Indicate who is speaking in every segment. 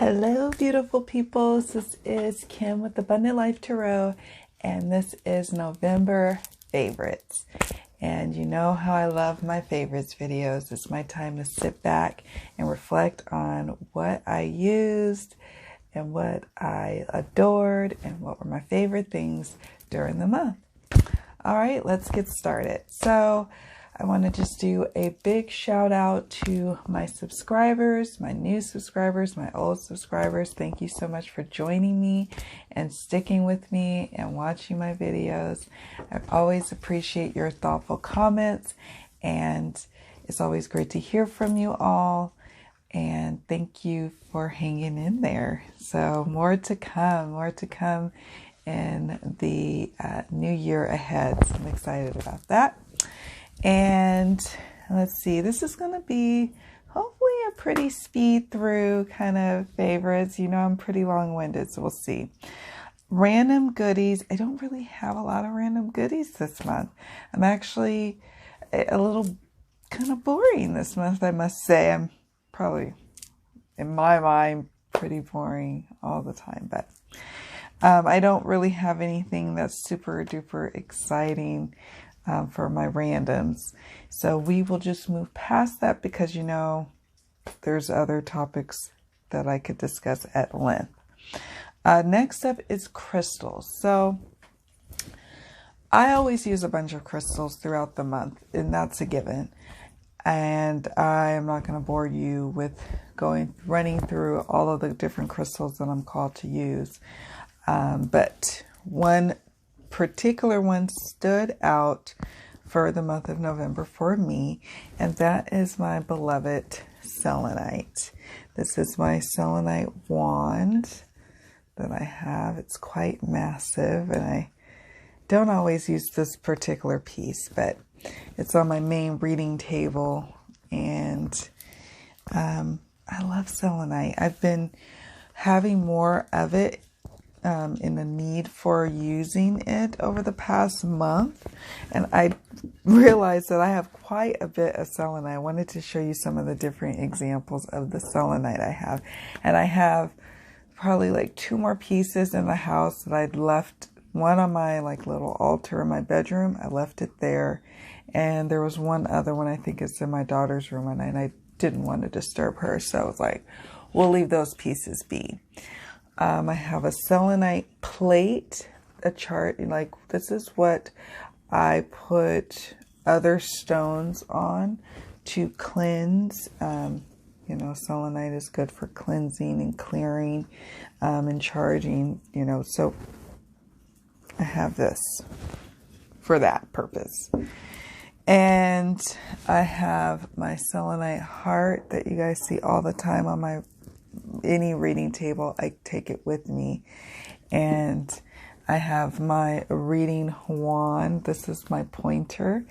Speaker 1: Hello, beautiful peoples. This is Kim with Abundant Life Tarot, and this is November favorites. And you know how I love my favorites videos. It's my time to sit back and reflect on what I used and what I adored and what were my favorite things during the month. All right, let's get started. So I want to just do a big shout out to my subscribers, my new subscribers, my old subscribers. Thank you so much for joining me and sticking with me and watching my videos. I always appreciate your thoughtful comments, and it's always great to hear from you all. And thank you for hanging in there. So more to come in the new year ahead. So I'm excited about that. And let's see, this is going to be hopefully a pretty speed through kind of favorites. You know, I'm pretty long-winded, so we'll see. Random goodies. I don't really have a lot of random goodies this month. I'm actually a little kind of boring this month, I must say. I'm probably, in my mind, pretty boring all the time, but I don't really have anything that's super duper exciting for my randoms. So we will just move past that because, you know, there's other topics that I could discuss at length. Next up is crystals. So I always use a bunch of crystals throughout the month, and that's a given. And I am not going to bore you with running through all of the different crystals that I'm called to use. But one particular one stood out for the month of November for me, and that is my beloved selenite. This is my selenite wand that I have. It's quite massive, and I don't always use this particular piece, but it's on my main reading table, and I love selenite. I've been having more of it in the need for using it over the past month, and I realized that I have quite a bit of selenite. I wanted to show you some of the different examples of the selenite I have, and I have probably like 2 more pieces in the house that I'd left. One on my like little altar in my bedroom. I left it there, and there was one other one, I think it's in my daughter's room, and I didn't want to disturb her, so I was like, we'll leave those pieces be. I have a selenite plate, a chart, like this is what I put other stones on to cleanse. You know, selenite is good for cleansing and clearing and charging, you know, so I have this for that purpose. And I have my selenite heart that you guys see all the time on any reading table. I take it with me. And I have my reading wand. This is my pointer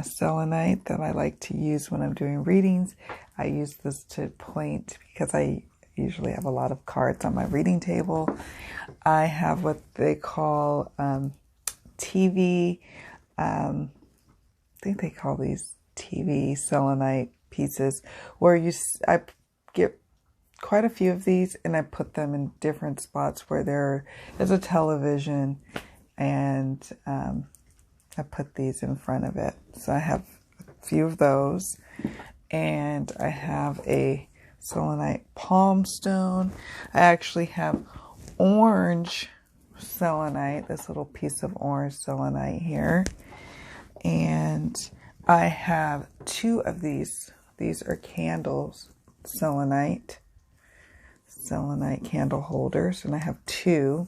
Speaker 1: selenite that I like to use when I'm doing readings. I use this to point because I usually have a lot of cards on my reading table. I have what they call TV. I think they call these TV selenite pieces, where I get quite a few of these, and I put them in different spots where there is a television, and I put these in front of it. So I have a few of those, and I have a selenite palm stone. I actually have orange selenite, this little piece of orange selenite here, and I have 2 of these. These are candles, selenite candle holders, and I have 2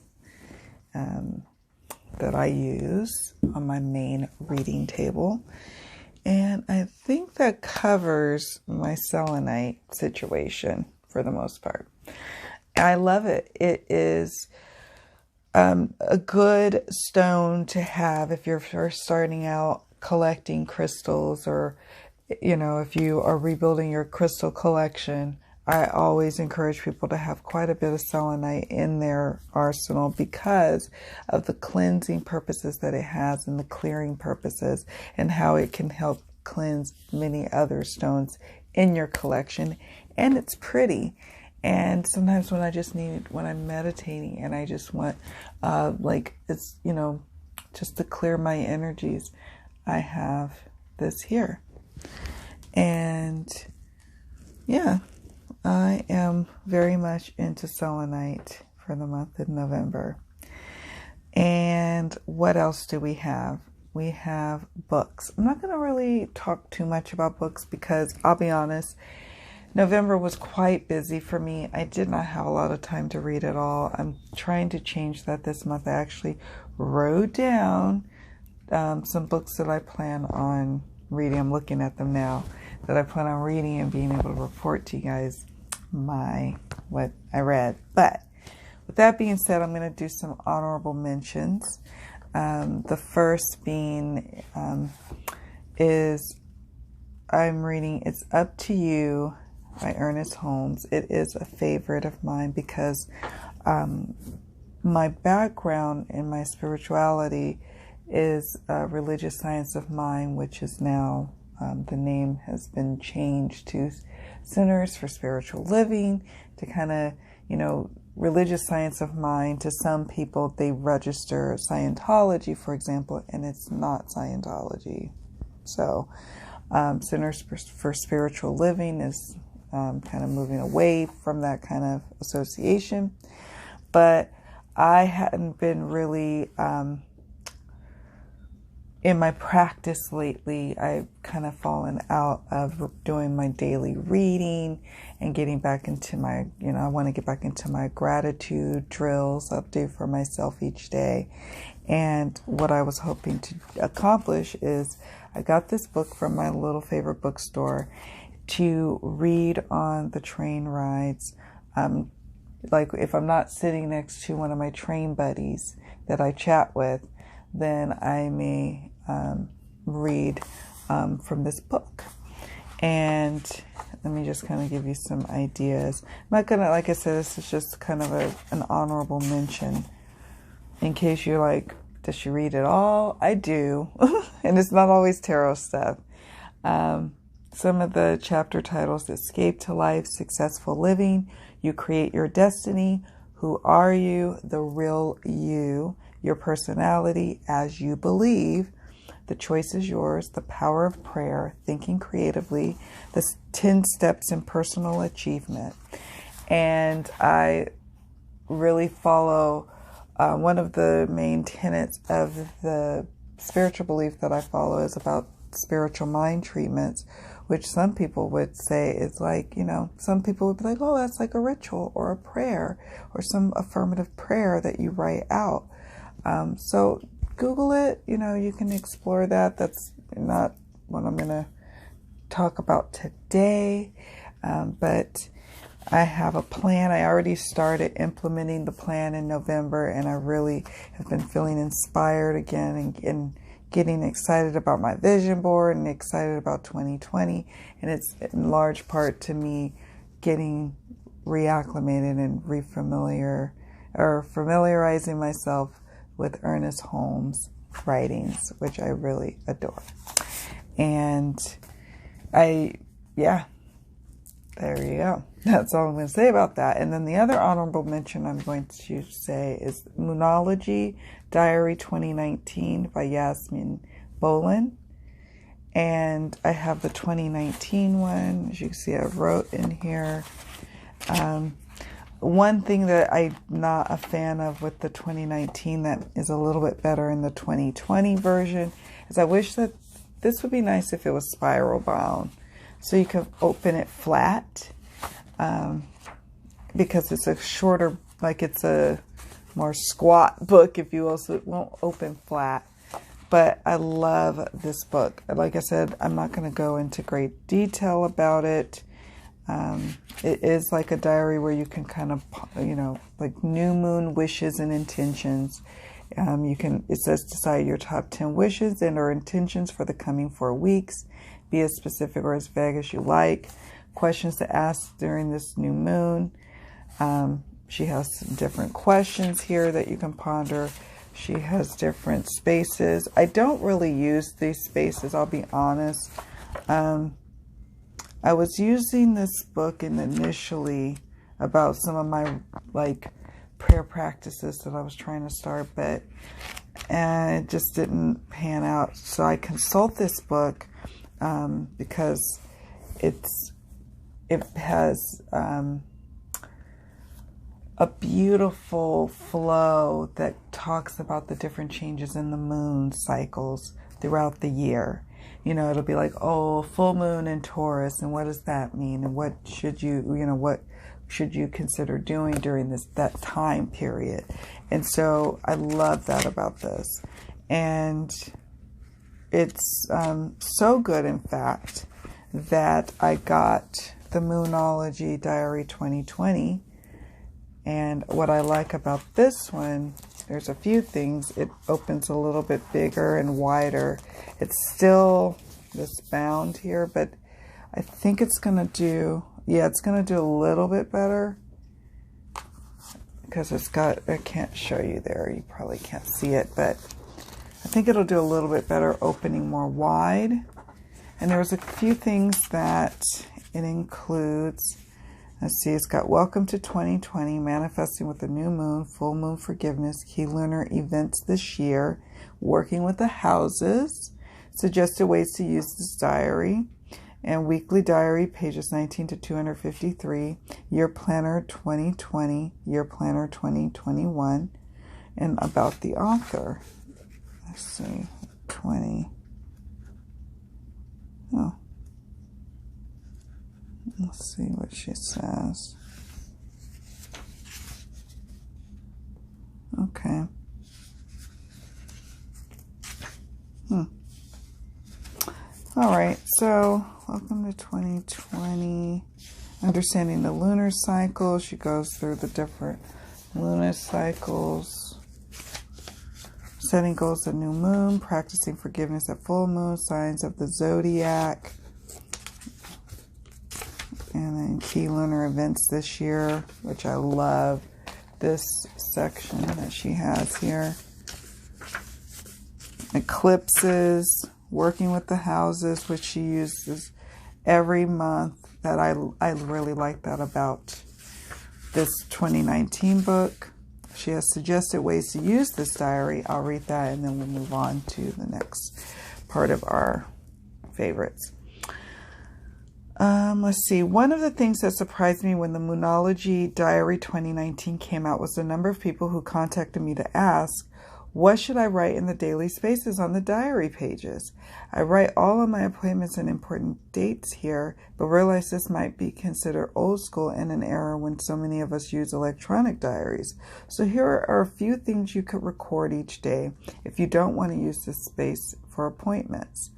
Speaker 1: that I use on my main reading table, and I think that covers my selenite situation for the most part. I love it. It is a good stone to have if you're first starting out collecting crystals, or you know, if you are rebuilding your crystal collection. I always encourage people to have quite a bit of selenite in their arsenal because of the cleansing purposes that it has and the clearing purposes, and how it can help cleanse many other stones in your collection. And it's pretty. And sometimes when when I'm meditating and I just want, like, it's, just to clear my energies, I have this here. And yeah, I am very much into selenite for the month of November. And what else do we have? We have books. I'm not going to really talk too much about books because I'll be honest, November was quite busy for me. I did not have a lot of time to read at all. I'm trying to change that this month. I actually wrote down some books that I plan on reading. I'm looking at them now, that I plan on reading and being able to report to you guys what I read. But with that being said, I'm going to do some honorable mentions. The first being is I'm reading It's Up to You by Ernest Holmes. It is a favorite of mine because my background in my spirituality is religious science of mind, which is now the name has been changed to Centers for Spiritual Living, to kind of, religious science of mind. To some people, they register Scientology, for example, and it's not Scientology. So Centers for Spiritual Living is kind of moving away from that kind of association. But I hadn't been really in my practice lately. I've kind of fallen out of doing my daily reading and getting back into my, I want to get back into my gratitude drills I'll do for myself each day. And what I was hoping to accomplish is I got this book from my little favorite bookstore to read on the train rides. Like if I'm not sitting next to one of my train buddies that I chat with, then I may read from this book. And let me just kind of give you some ideas. I'm not gonna, like I said, this is just kind of an honorable mention in case you're like, does she read it all? I do. And it's not always tarot stuff. Some of the chapter titles: Escape to Life, Successful Living, You Create Your Destiny, Who Are You, The Real You, Your Personality as You Believe, The Choice is Yours, The Power of Prayer, Thinking Creatively, The 10 Steps in Personal Achievement. And I really follow one of the main tenets of the spiritual belief that I follow is about spiritual mind treatments, which some people would say is like, some people would be like, oh, that's like a ritual or a prayer or some affirmative prayer that you write out. So Google it, you can explore that. That's not what I'm going to talk about today. But I have a plan. I already started implementing the plan in November, and I really have been feeling inspired again and getting excited about my vision board and excited about 2020. And it's in large part to me getting reacclimated and familiarizing myself with Ernest Holmes' writings, which I really adore. And there you go. That's all I'm going to say about that. And then the other honorable mention I'm going to say is Moonology Diary 2019 by Jasmine, Boland. And I have the 2019 one. As you can see, I wrote in here. One thing that I'm not a fan of with the 2019 that is a little bit better in the 2020 version is I wish that this would be nice if it was spiral bound. So you can open it flat, because it's a shorter, like it's a more squat book, if you will, so it won't open flat. But I love this book. Like I said, I'm not going to go into great detail about it. It is like a diary where you can kind of, like new moon wishes and intentions. It says decide your top 10 wishes and or intentions for the coming 4 weeks. Be as specific or as vague as you like. Questions to ask during this new moon. She has some different questions here that you can ponder. She has different spaces. I don't really use these spaces, I'll be honest. I was using this book and initially about some of my like prayer practices that I was trying to start, but it just didn't pan out. So I consult this book because it has a beautiful flow that talks about the different changes in the moon cycles throughout the year. You know, it'll be like, oh, full moon in Taurus, and what does that mean? And what should what should you consider doing during that time period? And so I love that about this. And it's so good, in fact, that I got the Moonology Diary 2020. And what I like about this one, there's a few things. It opens a little bit bigger and wider. It's still this bound here, but I think it's going to do, it's going to do a little bit better because it's got, I can't show you there. You probably can't see it, but I think it'll do a little bit better opening more wide. And there's a few things that it includes. Let's see, it's got Welcome to 2020, Manifesting with the New Moon, Full Moon Forgiveness, Key Lunar Events this year, Working with the Houses, Suggested Ways to Use this Diary, and Weekly Diary, pages 19 to 253, Year Planner 2020, Year Planner 2021, and about the author. Let's see, 20. Oh. Let's see what she says. Okay. All right, so welcome to 2020. Understanding the lunar cycle. She goes through the different lunar cycles. Setting goals at new moon. Practicing forgiveness at full moon. Signs of the zodiac. And then key lunar events this year, which I love this section that she has here. Eclipses, working with the houses, which she uses every month. That I really like that about this 2019 book. She has suggested ways to use this diary. I'll read that and then we'll move on to the next part of our favorites. Let's see. One of the things that surprised me when the Moonology Diary 2019 came out was the number of people who contacted me to ask, what should I write in the daily spaces on the diary pages? I write all of my appointments and important dates here, but realize this might be considered old school in an era when so many of us use electronic diaries. So here are a few things you could record each day if you don't want to use this space for appointments.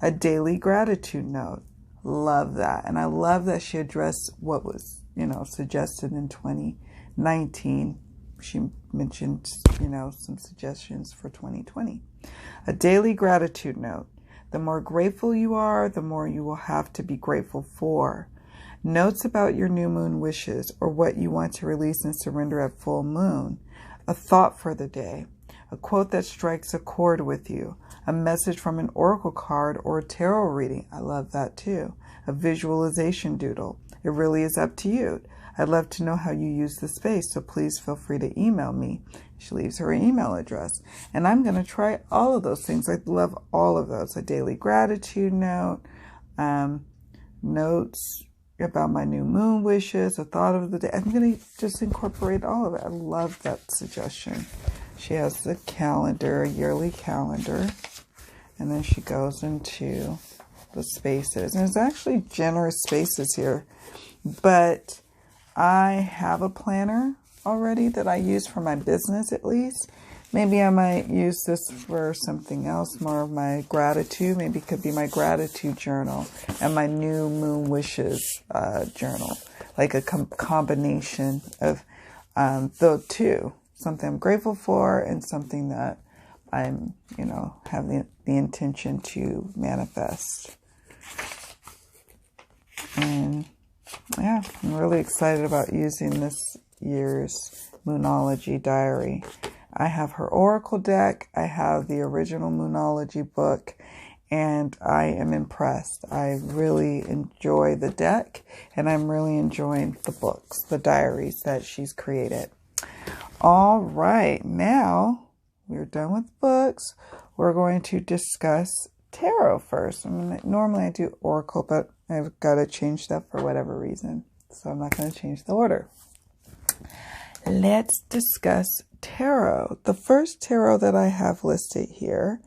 Speaker 1: A daily gratitude note. Love that. And I love that she addressed what was, suggested in 2019. She mentioned, some suggestions for 2020. A daily gratitude note. The more grateful you are, the more you will have to be grateful for. Notes about your new moon wishes or what you want to release and surrender at full moon. A thought for the day. A quote that strikes a chord with you. A message from an oracle card or a tarot reading. I love that too. A visualization doodle. It really is up to you. I'd love to know how you use the space, so please feel free to email me. She leaves her email address. And I'm going to try all of those things. I love all of those. A daily gratitude note, notes about my new moon wishes, a thought of the day. I'm going to just incorporate all of it. I love that suggestion. She has the calendar, a yearly calendar, and then she goes into the spaces. And there's actually generous spaces here, but I have a planner already that I use for my business at least. Maybe I might use this for something else, more of my gratitude. Maybe it could be my gratitude journal and my new moon wishes journal, like a combination of the two. Something I'm grateful for and something that I'm, have the intention to manifest. And yeah, I'm really excited about using this year's Moonology Diary. I have her Oracle deck. I have the original Moonology book. and I am impressed. I really enjoy the deck, and I'm really enjoying the books, the diaries that she's created. All right, now we're done with books. We're going to discuss tarot first. I mean, normally I do oracle, but I've got to change that for whatever reason, so I'm not going to change the order. Let's discuss tarot. The first tarot that I have listed here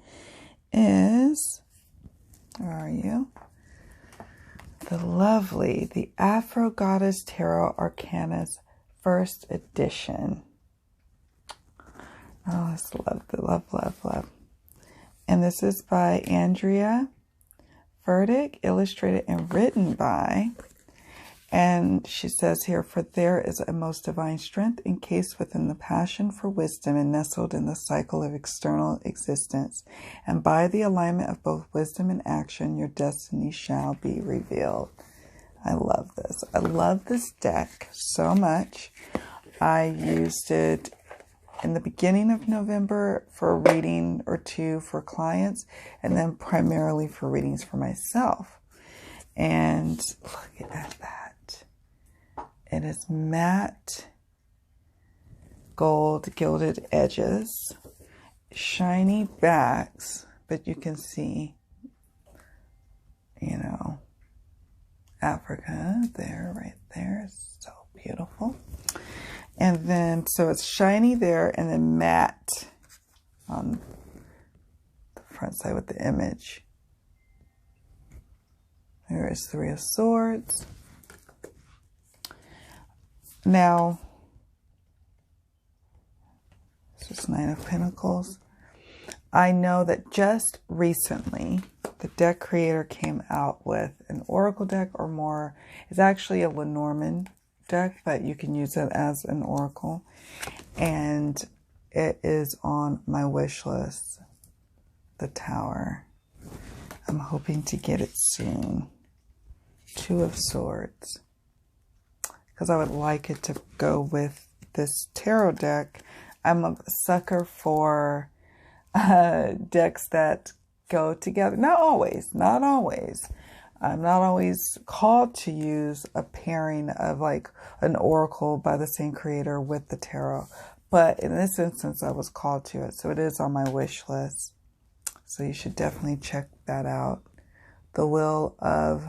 Speaker 1: is, where are you? The Afro Goddess Tarot Arcanas First Edition. Oh, it's love. And this is by Andrea Furtick, illustrated and written by. And she says here, for there is a most divine strength encased within the passion for wisdom and nestled in the cycle of external existence. And by the alignment of both wisdom and action, your destiny shall be revealed. I love this. I love this deck so much. I used it in the beginning of November for a reading or two for clients, and then primarily for readings for myself. And look at that. It is matte gold gilded edges, shiny backs, but you can see, Africa there, right there. It's so beautiful. And then, so it's shiny there, and then matte on the front side with the image. There is Three of Swords. Now, this is Nine of Pentacles. I know that just recently, the deck creator came out with an oracle deck, or more. It's actually a Lenormand deck, but you can use it as an oracle. And it is on my wish list, the Tower. I'm hoping to get it soon. Two of Swords. Because I would like it to go with this tarot deck. I'm a sucker for decks that go together. Not always. I'm not always called to use a pairing of like an oracle by the same creator with the tarot. But in this instance, I was called to it. So it is on my wish list. So you should definitely check that out. The Wheel of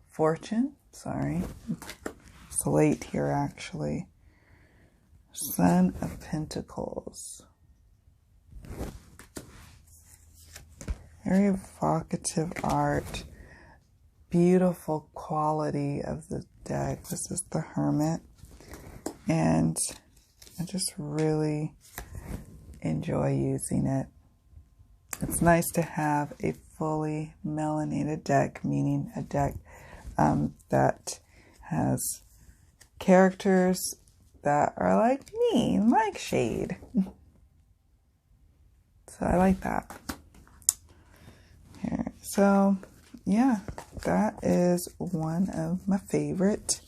Speaker 1: Fortune. Sorry. It's late here, actually. Son of Pentacles. Very evocative art. Beautiful quality of the deck. This is the Hermit. And I just really enjoy using it. It's nice to have a fully melanated deck, meaning a deck that has characters that are like me, like shade. So I like that. Here. So yeah, that is one of my favorite.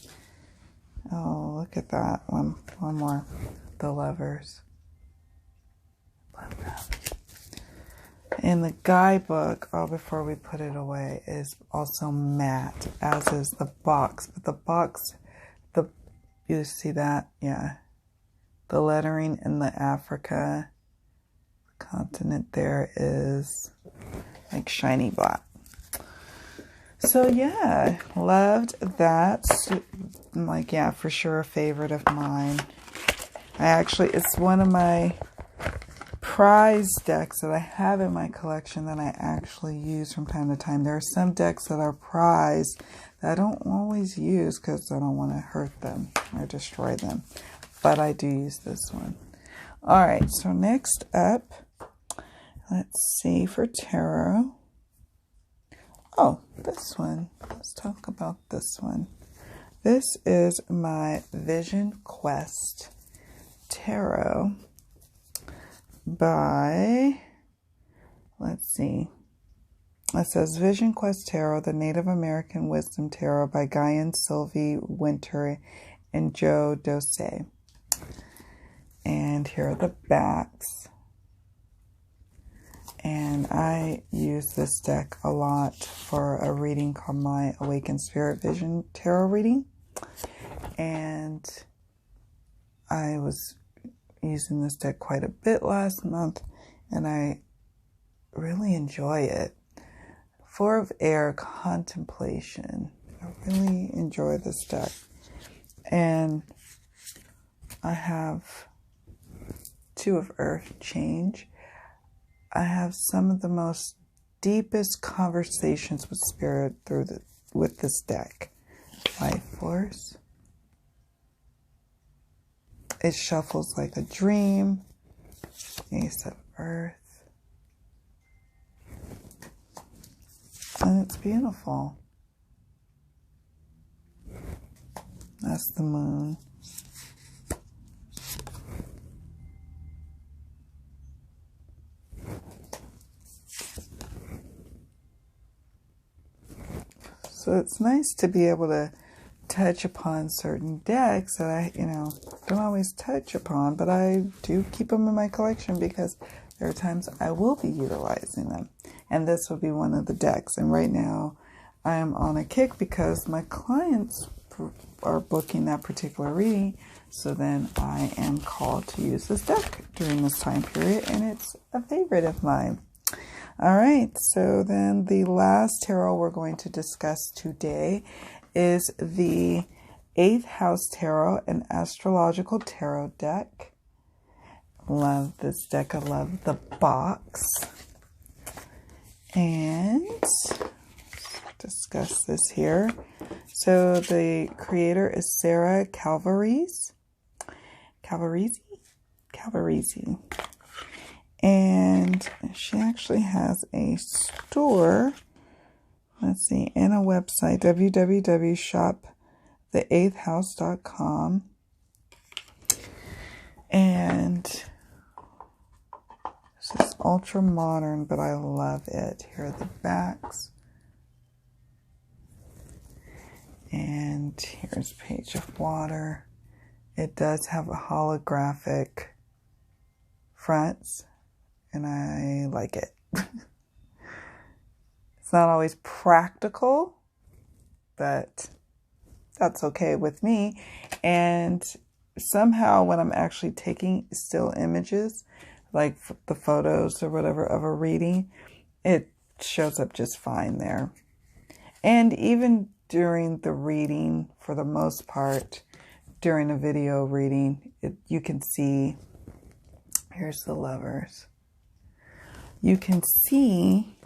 Speaker 1: Oh, look at that. One more. The Lovers. Love that. And the guidebook, before we put it away, is also matte, as is the box. But the box, you see that? Yeah. The lettering in the Africa continent there is like shiny black. So yeah, loved that. Like, yeah, for sure a favorite of mine. It's one of my prize decks that I have in my collection that I actually use from time to time. There are some decks that are prized that I don't always use because I don't want to hurt them or destroy them. But I do use this one. All right, so next up, let's see for tarot. Oh, this one. Let's talk about this one. This is my Vision Quest Tarot by, let's see. It says Vision Quest Tarot, the Native American Wisdom Tarot by Guyan Sylvie Winter and Joe Dose. And here are the backs. And I use this deck a lot for a reading called my Awakened Spirit Vision Tarot reading. And I was using this deck quite a bit last month, and I really enjoy it. Four of Air, Contemplation. I really enjoy this deck. And I have Two of Earth, Change. I have some of the most deepest conversations with Spirit with this deck. Life Force. It shuffles like a dream. Ace of Earth. And it's beautiful. That's the Moon. So it's nice to be able to touch upon certain decks that I, don't always touch upon, but I do keep them in my collection because there are times I will be utilizing them. And this will be one of the decks. And right now I am on a kick because my clients are booking that particular reading. So then I am called to use this deck during this time period, and it's a favorite of mine. All right, so then the last tarot we're going to discuss today is the 8th House Tarot, an astrological tarot deck. Love this deck. I love the box. And let's discuss this here. So the creator is Sarah Calvarese. And she actually has a store, let's see, and a website, www.shopthe8thhouse.com. And this is ultra modern, but I love it. Here are the backs. And here's Page of Water. It does have a holographic fronts, and I like it. It's not always practical, but that's okay with me. And somehow when I'm actually taking still images, like the photos or whatever of a reading, it shows up just fine there. And even during the reading, for the most part, during a video reading, you can see, here's the Lovers. You can see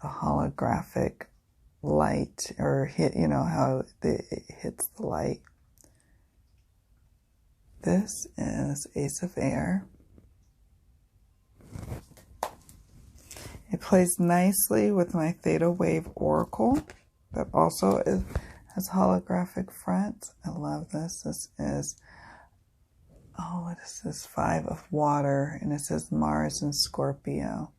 Speaker 1: the holographic light, or hit, how it hits the light. This is Ace of Air. It plays nicely with my Theta Wave Oracle that also has holographic fronts. I love this. This is, what is this? 5 of Water, and it says Mars and Scorpio.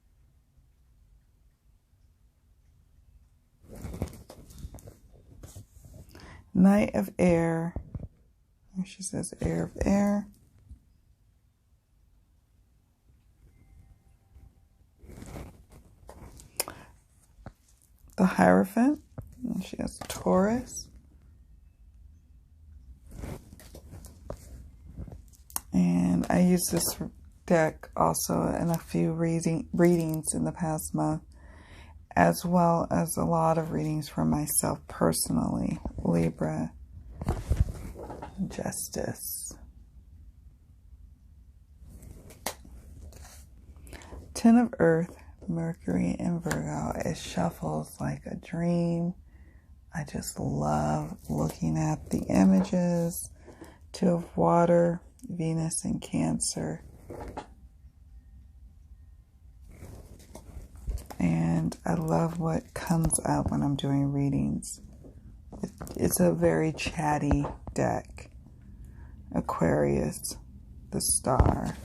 Speaker 1: Knight of Air. She says Air of Air. The Hierophant. And she has Taurus. And I used this deck also in a few readings in the past month, as well as a lot of readings for myself personally. Libra, Justice. 10 of Earth, Mercury and Virgo. It shuffles like a dream. I just love looking at the images. 2 of Water, Venus and Cancer. And I love what comes out when I'm doing readings. It's a very chatty deck. Aquarius, the Star.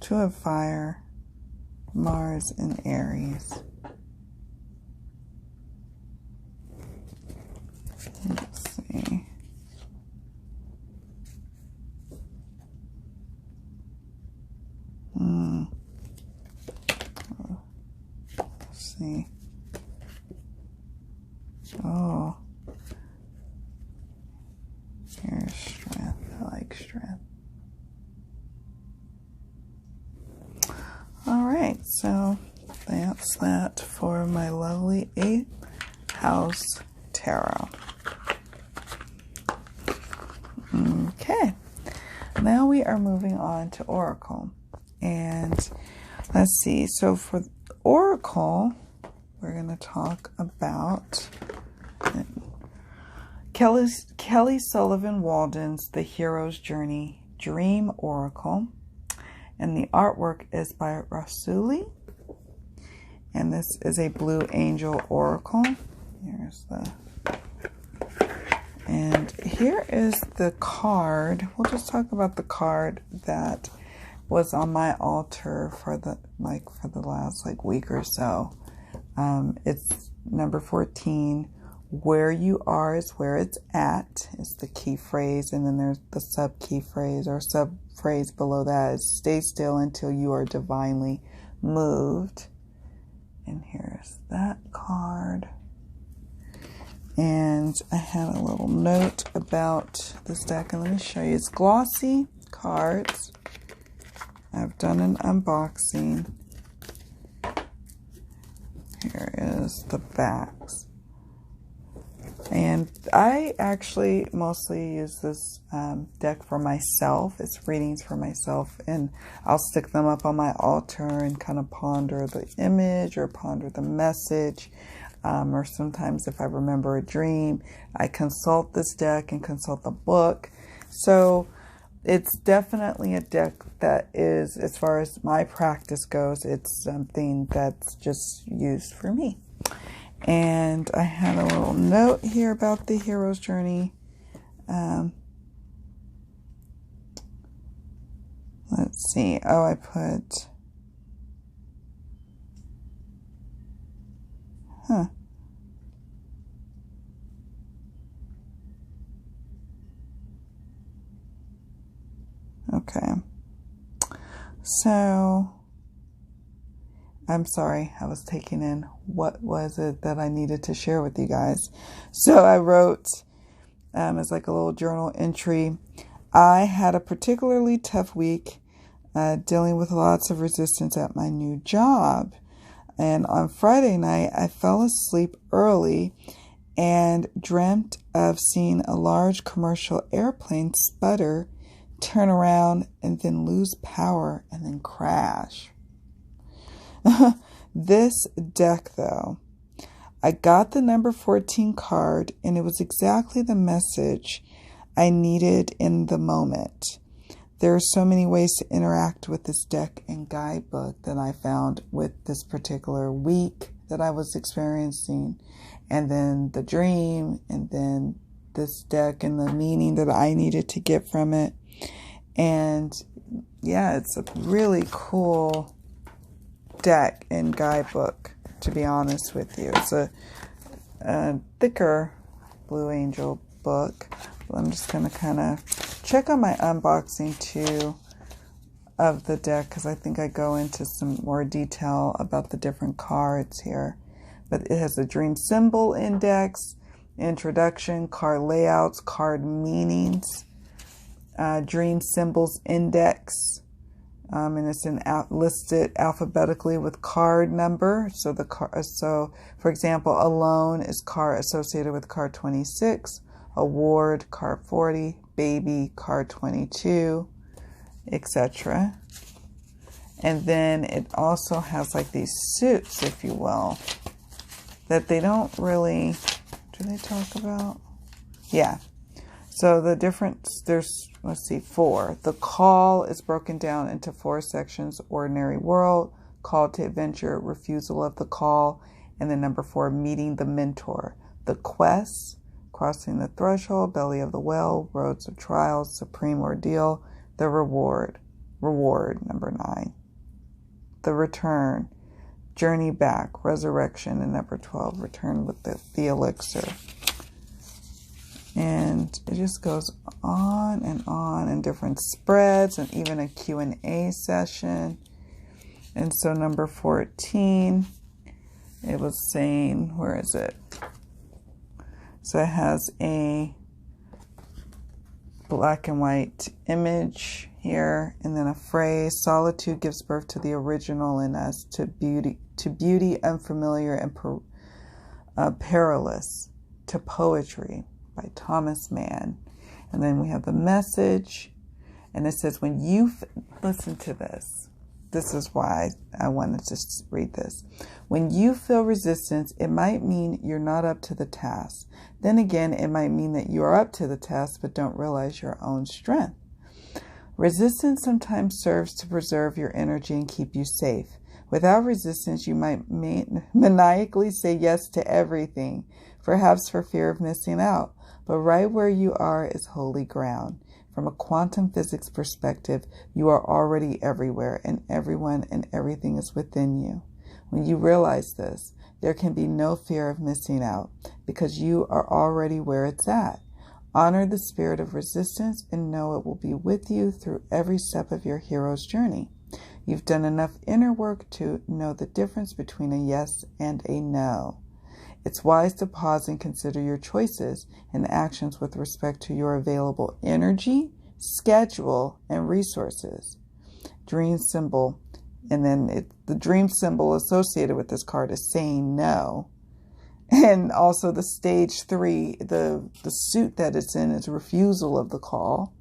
Speaker 1: Two of Fire, Mars and Aries. Let's see. Let's see. Oh. Here's strength. I like strength. All right, so that's that for my lovely 8th house tarot. Okay, now we are moving on to Oracle. And let's see, so for Oracle, we're going to talk about Kelly Sullivan Walden's The Hero's Journey Dream Oracle. And the artwork is by Rasuli. And this is a Blue Angel Oracle. Here's the... And here is the card. We'll just talk about the card that was on my altar for the last week or so. It's number 14. Where you are is where it's at is the key phrase, and then there's the sub key phrase or sub phrase below that is stay still until you are divinely moved. And here's that card. And I had a little note about this deck, and let me show you. It's glossy cards. I've done an unboxing. Here is the backs. And I actually mostly use this deck for myself. It's readings for myself, and I'll stick them up on my altar and kind of ponder the image or ponder the message. Or sometimes if I remember a dream, I consult this deck and consult the book. So it's definitely a deck that is, as far as my practice goes, it's something that's just used for me. And I had a little note here about the hero's journey. Let's see. Oh, I put... Okay. So... I'm sorry, I was taking in what was it that I needed to share with you guys. So I wrote, as like a little journal entry, I had a particularly tough week dealing with lots of resistance at my new job. And on Friday night, I fell asleep early and dreamt of seeing a large commercial airplane sputter, turn around, and then lose power and then crash. This deck, though, I got the number 14 card, and it was exactly the message I needed in the moment. There are so many ways to interact with this deck and guidebook that I found with this particular week that I was experiencing, and then the dream, and then this deck and the meaning that I needed to get from it. And yeah, it's a really cool deck and guidebook, to be honest with you. It's a thicker Blue Angel book. I'm just going to kind of check on my unboxing too of the deck, because I think I go into some more detail about the different cards here. But it has a dream symbol index, introduction, card layouts, card meanings, dream symbols index. And it's listed alphabetically with card number. So for example, alone is card associated with card 26, award card 40, baby card 22, etc. And then it also has like these suits, if you will, that they don't really, do they talk about? Yeah. So the difference, there's, let's see, 4. The call is broken down into 4 sections: ordinary world, call to adventure, refusal of the call, and then number 4, meeting the mentor. The quest, crossing the threshold, belly of the whale, roads of trials, supreme ordeal. The reward, number 9. The return, journey back, resurrection, and number 12, return with the elixir. And it just goes on in different spreads, and even a Q&A session. And so number 14, it was saying, where is it? So it has a black and white image here, and then a phrase: solitude gives birth to the original in us, to beauty unfamiliar and perilous, to poetry, by Thomas Mann. And then we have the message, and it says, when you listen to this, this is why I wanted to read this. When you feel resistance, it might mean you're not up to the task. Then again, it might mean that you are up to the task but don't realize your own strength. Resistance sometimes serves to preserve your energy and keep you safe. Without resistance, you might maniacally say yes to everything, perhaps for fear of missing out. But right where you are is holy ground. From a quantum physics perspective, you are already everywhere, and everyone and everything is within you. When you realize this, there can be no fear of missing out, because you are already where it's at. Honor the spirit of resistance and know it will be with you through every step of your hero's journey. You've done enough inner work to know the difference between a yes and a no. It's wise to pause and consider your choices and actions with respect to your available energy, schedule, and resources. Dream symbol, and then the dream symbol associated with this card is saying no. And also the stage 3, the suit that it's in is refusal of the call.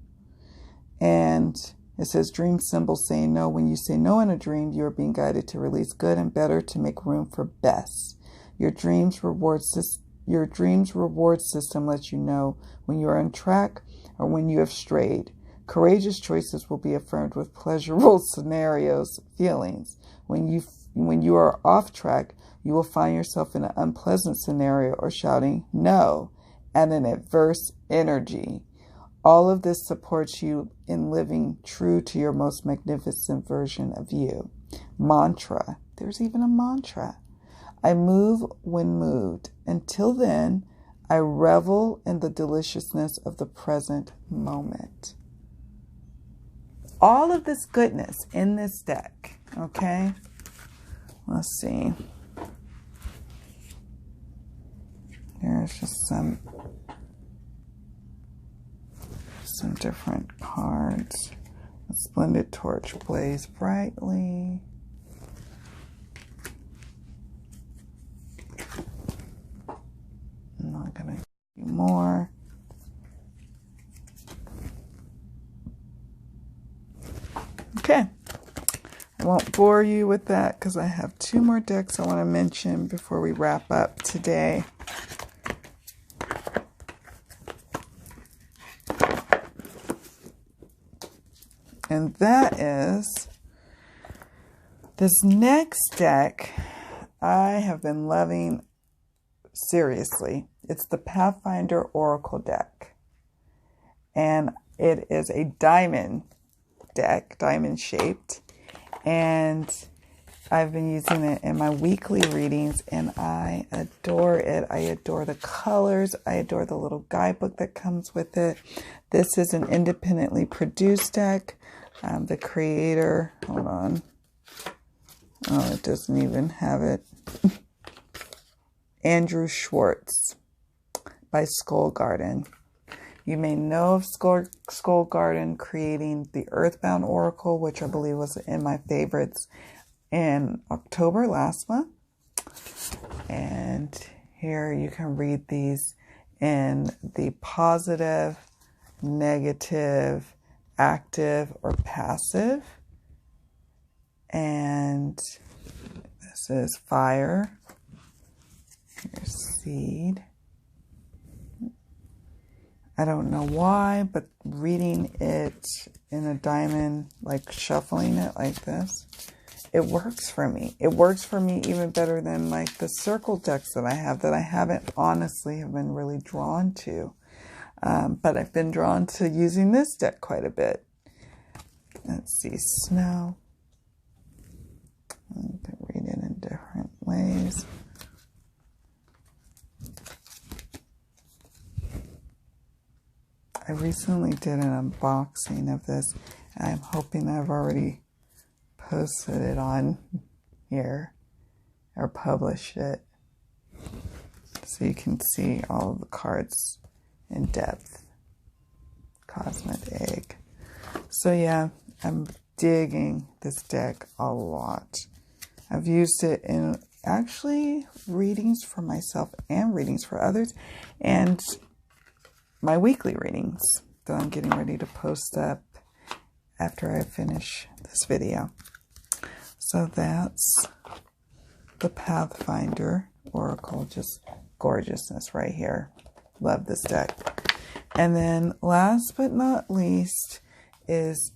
Speaker 1: And it says dream symbol saying no. When you say no in a dream, you are being guided to release good and better, to make room for best. Your dreams reward system lets you know when you are on track or when you have strayed. Courageous choices will be affirmed with pleasurable feelings. When you are off track, you will find yourself in an unpleasant scenario or shouting no and an adverse energy. All of this supports you in living true to your most magnificent version of you. Mantra. There's even a mantra. I move when moved. Until then, I revel in the deliciousness of the present moment. All of this goodness in this deck, okay? Let's see. There's just some different cards. A splendid torch blaze brightly. I'm not going to do more. Okay. I won't bore you with that because I have 2 more decks I want to mention before we wrap up today. And that is this next deck I have been loving seriously. It's the Pathfinder Oracle deck. And it is a diamond deck, diamond shaped. And I've been using it in my weekly readings and I adore it. I adore the colors. I adore the little guidebook that comes with it. This is an independently produced deck. The creator, hold on. Oh, it doesn't even have it. Andrew Schwartz by Skull Garden. You may know of Skull Garden creating the Earthbound Oracle, which I believe was in my favorites in October last month. And here you can read these in the positive, negative, active, or passive. And this is fire. Here's seed. I don't know why, but reading it in a diamond, like shuffling it like this, it works for me. It works for me even better than like the circle decks that I haven't honestly have been really drawn to. But I've been drawn to using this deck quite a bit. Let's see, snow. You can read it in different ways. I recently did an unboxing of this. I'm hoping I've already posted it on here or published it so you can see all of the cards in depth. Cosmetic. So yeah, I'm digging this deck a lot. I've used it in actually readings for myself and readings for others, and my weekly readings that I'm getting ready to post up after I finish this video. So that's the Pathfinder Oracle, just gorgeousness right here. Love this deck. And then last but not least is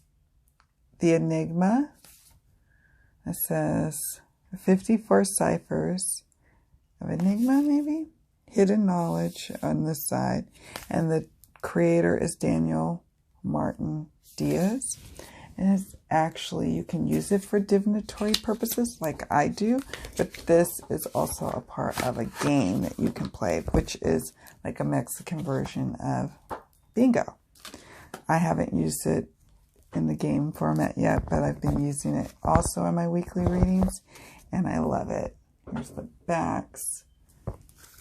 Speaker 1: the Enigma. It says 54 ciphers of Enigma, maybe? Hidden knowledge on this side. And the creator is Daniel Martin Diaz. And it's actually, you can use it for divinatory purposes like I do, but this is also a part of a game that you can play, which is like a Mexican version of bingo. I haven't used it in the game format yet, but I've been using it also in my weekly readings, and I love it. Here's the backs.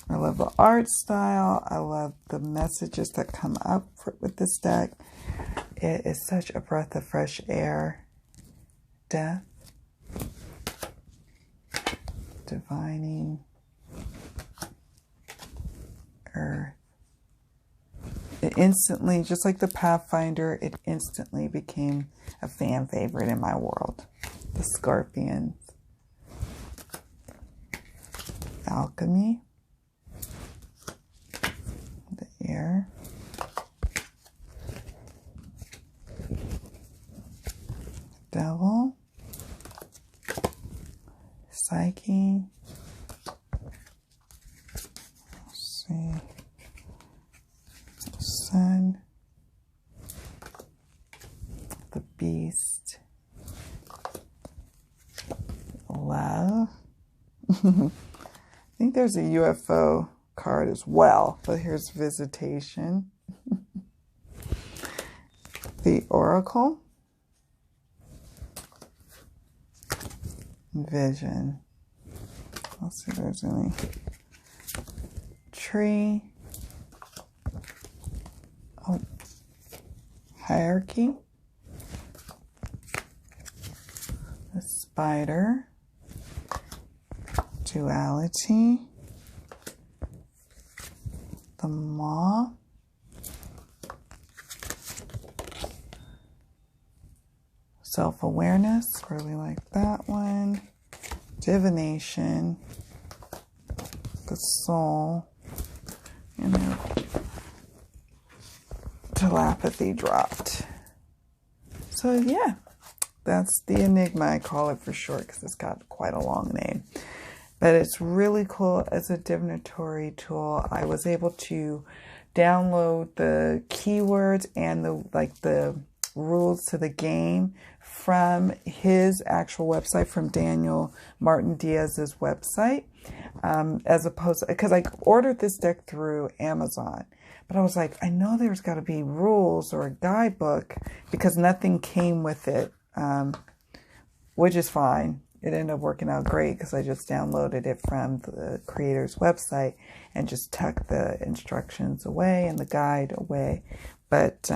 Speaker 1: I love the art style. I love the messages that come up with this deck. It is such a breath of fresh air. Death. Divining. Earth. It instantly, just like the Pathfinder, it instantly became a fan favorite in my world. The Scorpions. Alchemy. The air. Devil. Psyche. Let's see. Sun. The Beast. Love. I think there's a UFO card as well, but here's Visitation. The Oracle. Vision. Let's see if there's any. Tree. Oh. Hierarchy. The Spider. Duality. The Maw. Self-awareness, really like that one. Divination. The Soul. And then Telepathy dropped. So yeah, that's the Enigma. I call it for short because it's got quite a long name. But it's really cool as a divinatory tool. I was able to download the keywords and the rules to the game from his actual website, from Daniel Martin Diaz's website, as opposed to, because I ordered this deck through Amazon, but I was like, I know there's got to be rules or a guidebook because nothing came with it, which is fine. It ended up working out great because I just downloaded it from the creator's website and just tucked the instructions away and the guide away. But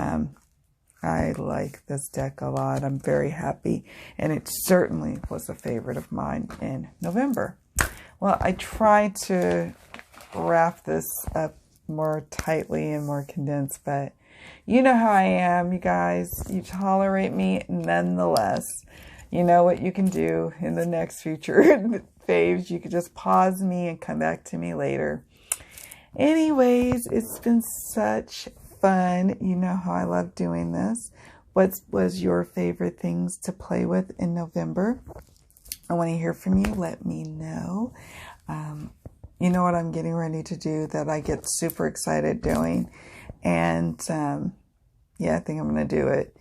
Speaker 1: I like this deck a lot. I'm very happy. And it certainly was a favorite of mine in November. Well, I tried to wrap this up more tightly and more condensed, but you know how I am, you guys. You tolerate me nonetheless. You know what you can do in the next future faves. You can just pause me and come back to me later. Anyways, it's been such fun. You know how I love doing this. What was your favorite things to play with in November? I want to hear from you. Let me know. You know what I'm getting ready to do that I get super excited doing? And yeah, I think I'm going to do it.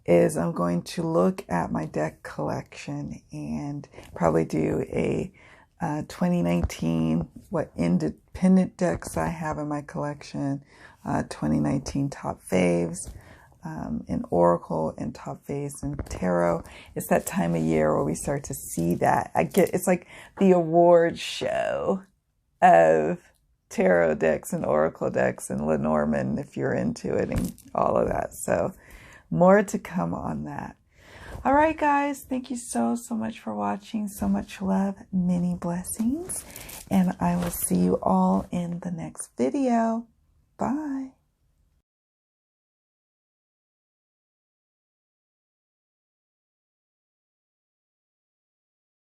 Speaker 1: Is I'm going to look at my deck collection and probably do a 2019, what independent decks I have in my collection, 2019 top faves in Oracle and top faves in Tarot. It's that time of year where we start to see that. It's like the award show of tarot decks and Oracle decks and Lenormand, if you're into it, and all of that. So more to come on that. All right, guys, thank you so much for watching. So much love, many blessings, and I will see you all in the next video. Bye.